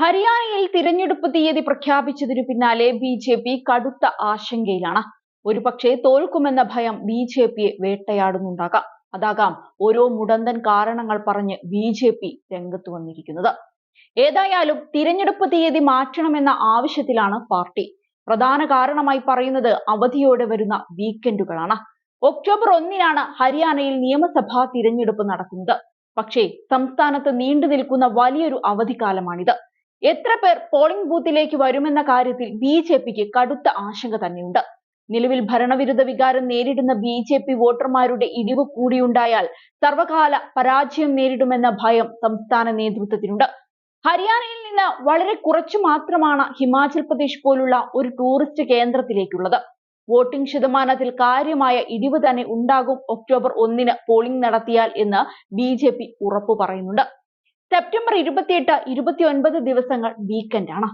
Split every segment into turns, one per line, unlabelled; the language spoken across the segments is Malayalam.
ഹരിയാനയിൽ തിരഞ്ഞെടുപ്പ് തീയതി പ്രഖ്യാപിച്ചതിനു പിന്നാലെ ബി.ജെ.പി കടുത്ത ആശങ്കയിലാണ്. ഒരുപക്ഷെ തോൽക്കുമെന്ന ഭയം ബി.ജെ.പിയെ വേട്ടയാടുന്നുണ്ടാകാം. അതാകാം ഓരോ മുടന്തൻ കാരണങ്ങൾ പറഞ്ഞ് ബി.ജെ.പി രംഗത്ത് വന്നിരിക്കുന്നത്. ഏതായാലും തിരഞ്ഞെടുപ്പ് തീയതി മാറ്റണമെന്ന ആവശ്യത്തിലാണ് പാർട്ടി. പ്രധാന കാരണമായി പറയുന്നത് അവധിയോടെ വരുന്ന വീക്കെൻഡുകളാണ്. ഒക്ടോബർ 1-നാണ് ഹരിയാനയിൽ നിയമസഭാ തിരഞ്ഞെടുപ്പ് നടക്കുന്നത്. പക്ഷേ സംസ്ഥാനത്ത് നീണ്ടു നിൽക്കുന്ന വലിയൊരു അവധിക്കാലമാണിത്. എത്ര പേർ പോളിംഗ് ബൂത്തിലേക്ക് വരുമെന്ന കാര്യത്തിൽ ബി.ജെ.പിക്ക് കടുത്ത ആശങ്ക തന്നെയുണ്ട്. നിലവിൽ ഭരണവിരുദ്ധ വികാരം നേരിടുന്ന ബി.ജെ.പി വോട്ടർമാരുടെ ഇടിവ് കൂടിയുണ്ടായാൽ സർവകാല പരാജയം നേരിടുമെന്ന ഭയം സംസ്ഥാന നേതൃത്വത്തിനുണ്ട്. ഹരിയാനയിൽ നിന്ന് വളരെ കുറച്ചു മാത്രമാണ് ഹിമാചൽ പ്രദേശ് പോലുള്ള ഒരു ടൂറിസ്റ്റ് കേന്ദ്രത്തിലേക്കുള്ളത്. വോട്ടിംഗ് ശതമാനത്തിൽ കാര്യമായ ഇടിവ് തന്നെ ഉണ്ടാകും ഒക്ടോബർ 1-ന് പോളിംഗ് നടത്തിയാൽ എന്ന് ബി.ജെ.പി ഉറപ്പു പറയുന്നുണ്ട്. സെപ്റ്റംബർ 28, 29 ദിവസങ്ങൾ വീക്കെൻഡാണ്.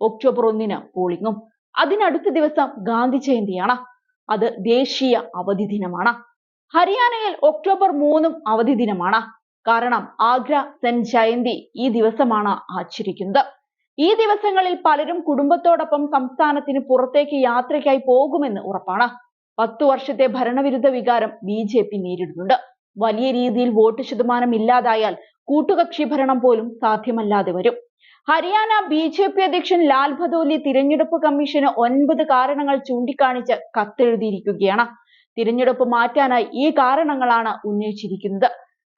ഒക്ടോബർ 1-ന് പോളിംഗും അതിനടുത്ത ദിവസം ഗാന്ധി ജയന്തിയാണ്. അത് ദേശീയ അവധി ദിനമാണ്. ഹരിയാനയിൽ ഒക്ടോബർ 3-ഉം അവധി ദിനമാണ്. കാരണം ആഗ്ര സെന്റ് ജയന്തി ഈ ദിവസമാണ് ആചരിക്കുന്നത്. ഈ ദിവസങ്ങളിൽ പലരും കുടുംബത്തോടൊപ്പം സംസ്ഥാനത്തിന് പുറത്തേക്ക് യാത്രയ്ക്കായി പോകുമെന്ന് ഉറപ്പാണ്. 10 വർഷത്തെ ഭരണവിരുദ്ധ വികാരം ബി.ജെ.പി നേരിടുന്നുണ്ട്. വലിയ രീതിയിൽ വോട്ട് ശതമാനം ഇല്ലാതായാൽ കൂട്ടുകക്ഷി ഭരണം പോലും സാധ്യമല്ലാതെ വരും. ഹരിയാന ബി.ജെ.പി അധ്യക്ഷൻ ലാൽ ഭദോലി തിരഞ്ഞെടുപ്പ് കമ്മീഷന് 9 കാരണങ്ങൾ ചൂണ്ടിക്കാണിച്ച് കത്തെഴുതിയിരിക്കുകയാണ്. തിരഞ്ഞെടുപ്പ് മാറ്റാനായി ഈ കാരണങ്ങളാണ് ഉന്നയിച്ചിരിക്കുന്നത്.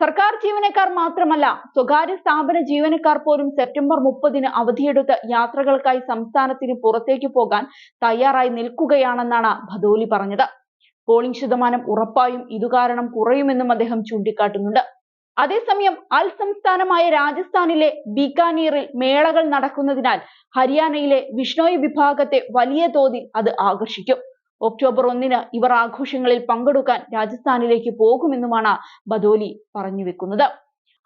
സർക്കാർ ജീവനക്കാർ മാത്രമല്ല, സ്വകാര്യ സ്ഥാപന ജീവനക്കാർ പോലും സെപ്റ്റംബർ 30-ന് അവധിയെടുത്ത് യാത്രകൾക്കായി സംസ്ഥാനത്തിന് പുറത്തേക്ക് പോകാൻ തയ്യാറായി നിൽക്കുകയാണെന്നാണ് ഭദോലി പറഞ്ഞത്. പോളിംഗ് ശതമാനം ഉറപ്പായും ഇതുകാരണം കുറയുമെന്നും അദ്ദേഹം ചൂണ്ടിക്കാട്ടുന്നുണ്ട്. അതേസമയം അൽ സംസ്ഥാനമായ രാജസ്ഥാനിലെ ബിക്കാനീറിൽ മേളകൾ നടക്കുന്നതിനാൽ ഹരിയാനയിലെ വിഷ്ണോയി വിഭാഗത്തെ വലിയ തോതിൽ അത് ആകർഷിക്കും. ഒക്ടോബർ 1-ന് ഇവർ ആഘോഷങ്ങളിൽ പങ്കെടുക്കാൻ രാജസ്ഥാനിലേക്ക് പോകുമെന്നുമാണ് ഭദോലി പറഞ്ഞു വെക്കുന്നത്.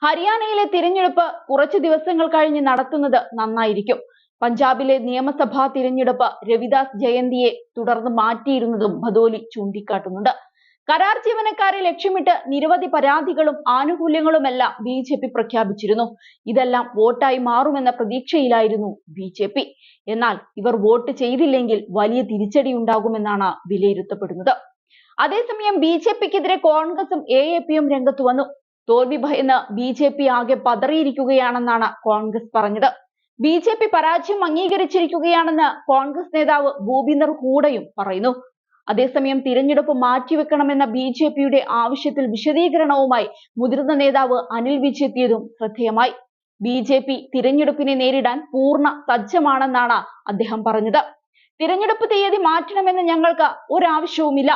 ഹരിയാനയിലെ തിരഞ്ഞെടുപ്പ് കുറച്ചു ദിവസങ്ങൾ കഴിഞ്ഞ് നടത്തുന്നത് നന്നായിരിക്കും. പഞ്ചാബിലെ നിയമസഭാ തിരഞ്ഞെടുപ്പ് രവിദാസ് ജയന്തിയെ തുടർന്ന് മാറ്റിയിരുന്നതും ഭദോലി ചൂണ്ടിക്കാട്ടുന്നുണ്ട്. കരാർ ജീവനക്കാരെ ലക്ഷ്യമിട്ട് നിരവധി പരാതികളും ആനുകൂല്യങ്ങളുമെല്ലാം ബി.ജെ.പി പ്രഖ്യാപിച്ചിരുന്നു. ഇതെല്ലാം വോട്ടായി മാറുമെന്ന പ്രതീക്ഷയിലായിരുന്നു ബി.ജെ.പി. എന്നാൽ ഇവർ വോട്ട് ചെയ്തില്ലെങ്കിൽ വലിയ തിരിച്ചടി ഉണ്ടാകുമെന്നാണ് വിലയിരുത്തപ്പെടുന്നത്. അതേസമയം ബി.ജെ.പിക്കെതിരെ കോൺഗ്രസും എ.എ.പിയും രംഗത്ത് വന്നു. തോൽവി ഭയന്ന് ബി.ജെ.പി ആകെ പതറിയിരിക്കുകയാണെന്നാണ് കോൺഗ്രസ് പറഞ്ഞത്. ബി.ജെ.പി പരാജയം അംഗീകരിച്ചിരിക്കുകയാണെന്ന് കോൺഗ്രസ് നേതാവ് ഭൂപിന്ദർ ഹൂഡയും പറയുന്നു. അതേസമയം തിരഞ്ഞെടുപ്പ് മാറ്റിവെക്കണമെന്ന ബി.ജെ.പിയുടെ ആവശ്യത്തിൽ വിശദീകരണവുമായി മുതിർന്ന നേതാവ് അനിൽ വിജ് എത്തിയതും ശ്രദ്ധേയമായി. ബി.ജെ.പി തിരഞ്ഞെടുപ്പിനെ നേരിടാൻ പൂർണ്ണ സജ്ജമാണെന്നാണ് അദ്ദേഹം പറഞ്ഞത്. തിരഞ്ഞെടുപ്പ് തീയതി മാറ്റണമെന്ന് ഞങ്ങൾക്ക് ഒരാവശ്യവുമില്ല.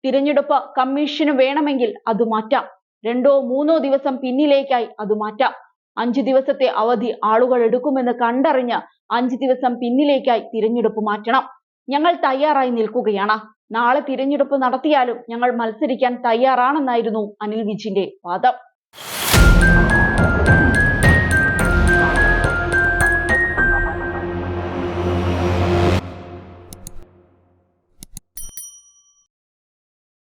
തിരഞ്ഞെടുപ്പ് കമ്മീഷന് വേണമെങ്കിൽ അത് മാറ്റാം. 2-3 ദിവസം പിന്നിലേക്കായി അത് മാറ്റാം. 5 ദിവസത്തെ അവധി ആളുകൾ എടുക്കുമെന്ന് കണ്ടറിഞ്ഞ് 5 ദിവസം പിന്നിലേക്കായി തിരഞ്ഞെടുപ്പ് മാറ്റണം. ഞങ്ങൾ തയ്യാറായി നിൽക്കുകയാണ്. നാളെ തിരഞ്ഞെടുപ്പ് നടത്തിയാലും ഞങ്ങൾ മത്സരിക്കാൻ തയ്യാറാണെന്നായിരുന്നു അനിൽ വിജിന്റെ വാദം.